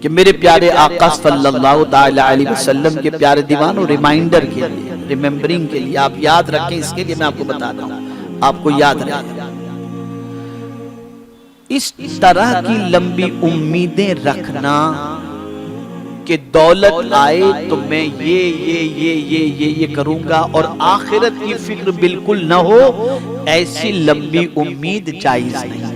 کہ میرے پیارے آقا صلی اللہ تعالی علیہ وسلم کے پیارے دیوانوں، ریمائنڈر کے لیے، ریممبرنگ کے لیے، آپ یاد رکھیں، اس کے لیے میں آپ کو بتاتا ہوں، آپ کو یاد رکھیں، اس طرح کی لمبی امیدیں رکھنا کہ دولت آئے تو میں یہ کروں گا اور آخرت کی فکر بالکل نہ ہو، ایسی لمبی امید جائز نہیں۔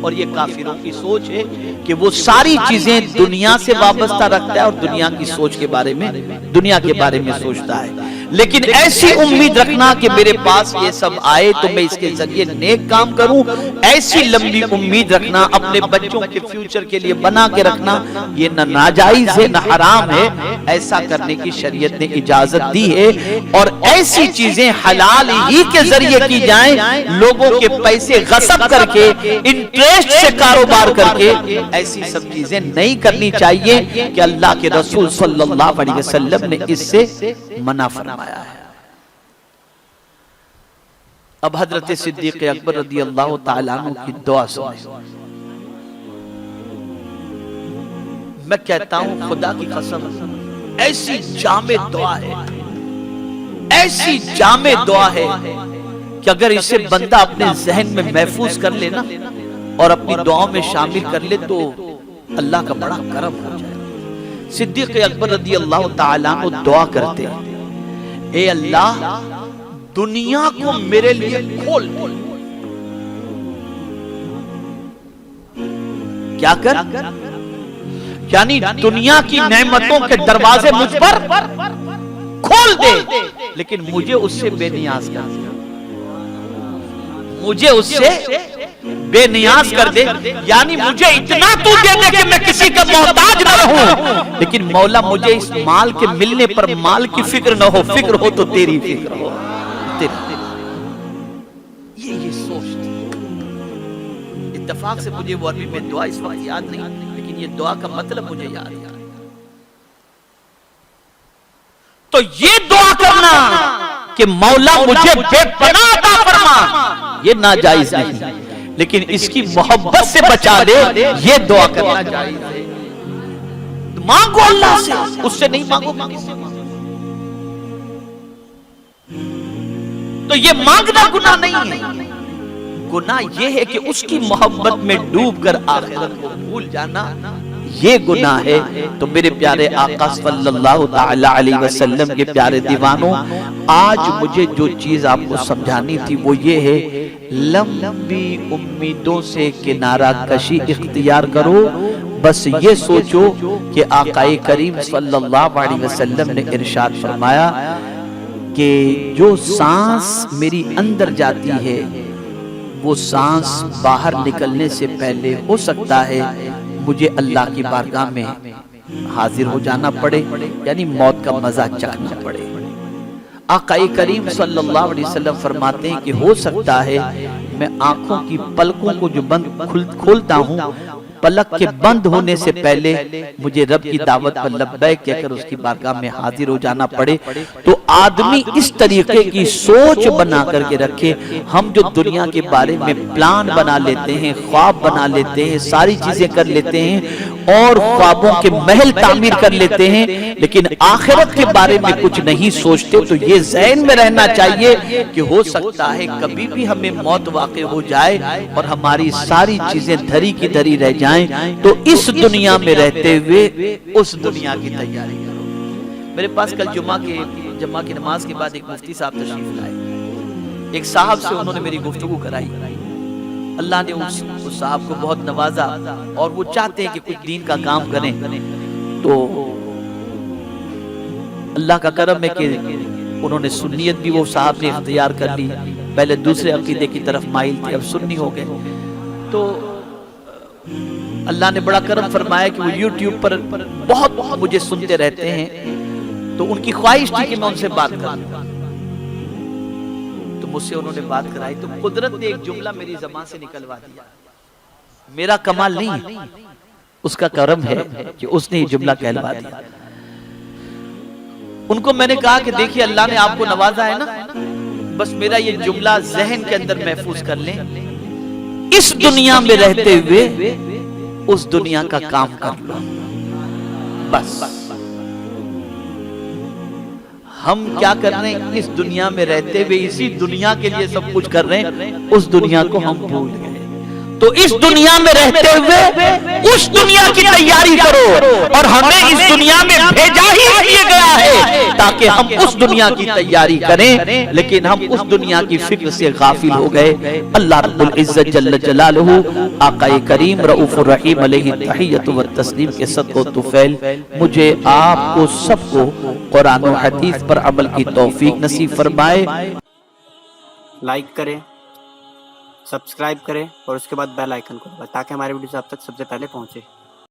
اور یہ کافروں کی سوچ ہے کہ وہ ساری چیزیں دنیا سے وابستہ رکھتا ہے اور دنیا کی سوچ کے بارے میں، دنیا کے بارے میں سوچتا ہے۔ لیکن ایسی امید رکھنا کہ میرے پاس یہ سب آئے تو میں اس کے ذریعے نیک کام کروں، ایسی لمبی امید رکھنا، اپنے بچوں کے فیوچر کے لیے بنا کے رکھنا، یہ نہ ناجائز ہے نہ حرام ہے، ایسا کرنے کی شریعت نے اجازت دی ہے۔ اور ایسی چیزیں حلال ہی کے ذریعے کی جائیں، لوگوں کے پیسے غصب کر کے، انٹریسٹ سے کاروبار کر کے، ایسی سب چیزیں نہیں کرنی چاہیے کہ اللہ کے رسول صلی اللہ علیہ وسلم نے اس سے منع فرمایا ہے۔ اب حضرت صدیق اکبر رضی اللہ تعالیٰ عنہ کی دعا سنیں۔ میں کہتا ہوں خدا کی قسم، ایسی جامع دعا ہے، ایسی جامع دعا ہے کہ اگر اسے بندہ اپنے ذہن میں محفوظ کر لے نا اور اپنی دعاؤں میں شامل کر لے تو اللہ کا بڑا کرم ہو جائے۔ صدیق اکبر رضی اللہ تعالیٰ عنہ دعا کرتے ہیں، اے اللہ دنیا کو میرے لیے کھول دے۔ کیا کر؟ یعنی دنیا کی نعمتوں کے دروازے مجھ پر کھول دے، لیکن مجھے اس سے بے نیاز کر دے، مجھے اس سے بے نیاز کر دے، یعنی مجھے اتنا تو دے دے کہ میں کسی کا محتاج نہ رہوں، لیکن مولا مجھے اس مال کے ملنے پر مال کی فکر نہ ہو، فکر ہو تو تیری فکر ہو۔ یہ سوچ تھی۔ اتفاق سے مجھے وہ عربی میں دعا اس وقت یاد نہیں، لیکن یہ دعا کا مطلب مجھے یاد ہے۔ تو یہ دعا کرنا کہ مولا مجھے بے پناہ عطا فرما، یہ ناجائز نہیں، لیکن اس کی محبت سے بچا دے، یہ دعا کرنا جائز ہے۔ مانگو اللہ سے، اس سے نہیں مانگو کسی سے۔ تو یہ مانگنا گناہ نہیں ہے، گناہ یہ ہے کہ اس کی محبت میں ڈوب کر آخرت کو بھول جانا، یہ گناہ ہے۔ تو میرے پیارے آقا صلی اللہ تعالی علیہ وسلم کے پیارے دیوانوں، آج مجھے جو چیز آپ کو سمجھانی تھی وہ یہ ہے، لمبی امیدوں سے کنارہ کشی اختیار کرو، بس یہ سوچو کہ آقا کریم صلی اللہ علیہ وسلم نے ارشاد فرمایا کہ جو سانس میری اندر جاتی ہے وہ سانس باہر نکلنے سے پہلے ہو سکتا ہے مجھے اللہ کی بارگاہ میں حاضر ہو جانا پڑے، یعنی موت کا مزہ چکھنا پڑے۔ آقا کریم صلی اللہ علیہ وسلم فرماتے ہیں کہ ہو سکتا ہے میں آنکھوں کی پلکوں کو جو بند کھولتا ہوں، پلک کے بند ہونے سے پہلے مجھے رب کی دعوت پر لبیک کہہ کر اس کی بارگاہ میں حاضر ہو جانا پڑے۔ تو آدمی اس طریقے کی سوچ بنا کر کے رکھے۔ ہم جو دنیا کے بارے میں پلان بنا لیتے ہیں، خواب بنا لیتے ہیں، ساری چیزیں کر لیتے ہیں اور خوابوں کے محل تعمیر کر لیتے ہیں، لیکن آخرت کے بارے میں کچھ نہیں سوچتے۔ تو یہ ذہن میں رہنا چاہیے کہ ہو سکتا ہے کبھی بھی ہمیں موت واقع ہو جائے اور ہماری ساری چیزیں دھری کی دھری رہ جائیں، تو اس دنیا میں رہتے ہوئے اس دنیا کی تیاری کرو۔ میرے پاس کل جمعہ کی نماز کے بعد ایک مفتی صاحب تشریف لائے، ایک صاحب سے انہوں نے میری گفتگو کرائی۔ اللہ نے اس صاحب کو بہت نوازا اور وہ چاہتے ہیں کہ کچھ دین کا کام کریں، تو اللہ کا کرم ہے کہ انہوں نے سنیت بھی وہ صاحب نے اختیار کر لی، پہلے دوسرے عقیدے کی طرف مائل تھے، اب سنی ہو گئے۔ تو اللہ نے بڑا کرم فرمایا کہ وہ یوٹیوب پر بہت مجھے سنتے رہتے ہیں، تو ان کی خواہش تھی کہ میں ان سے بات کروں، تو مجھ سے انہوں نے بات کرائی، تو قدرت نے ایک جملہ میری زبان سے نکلوا دیا۔ میرا کمال نہیں، اس کا کرم ہے کہ اس نے یہ جملہ کہلوا دیا۔ ان کو میں نے کہا کہ دیکھیے اللہ نے آپ کو نوازا ہے نا، بس میرا یہ جملہ ذہن کے اندر محفوظ کر لیں، اس دنیا میں رہتے ہوئے اس دنیا کا کام کر لو۔ بس ہم کیا کر رہے ہیں؟ اس دنیا میں رہتے ہوئے اسی دنیا کے لیے سب کچھ کر رہے ہیں، اس دنیا کو ہم بھول گئے۔ تو اس دنیا میں رہتے ہوئے اس دنیا کی تیاری کرو، اور ہمیں اس دنیا میں بھیجا ہی اس لیے گیا ہے تاکہ ہم اس دنیا کی تیاری کریں، لیکن ہم اس دنیا کی فکر سے غافل ہو گئے۔ اللہ رب العزت جل جلالہ آقا کریم رؤوف الرحیم علیہ التحیۃ والتسلیم کے صدقہ و طفیل مجھے آپ کو سب کو قرآن و حدیث پر عمل کی توفیق نصیب فرمائے۔ لائک کریں، سبسکرائب کریں اور اس کے بعد بیل آئیکن کو دبائیں تاکہ ہمارے ویڈیوز آپ تک سب سے پہلے پہنچے۔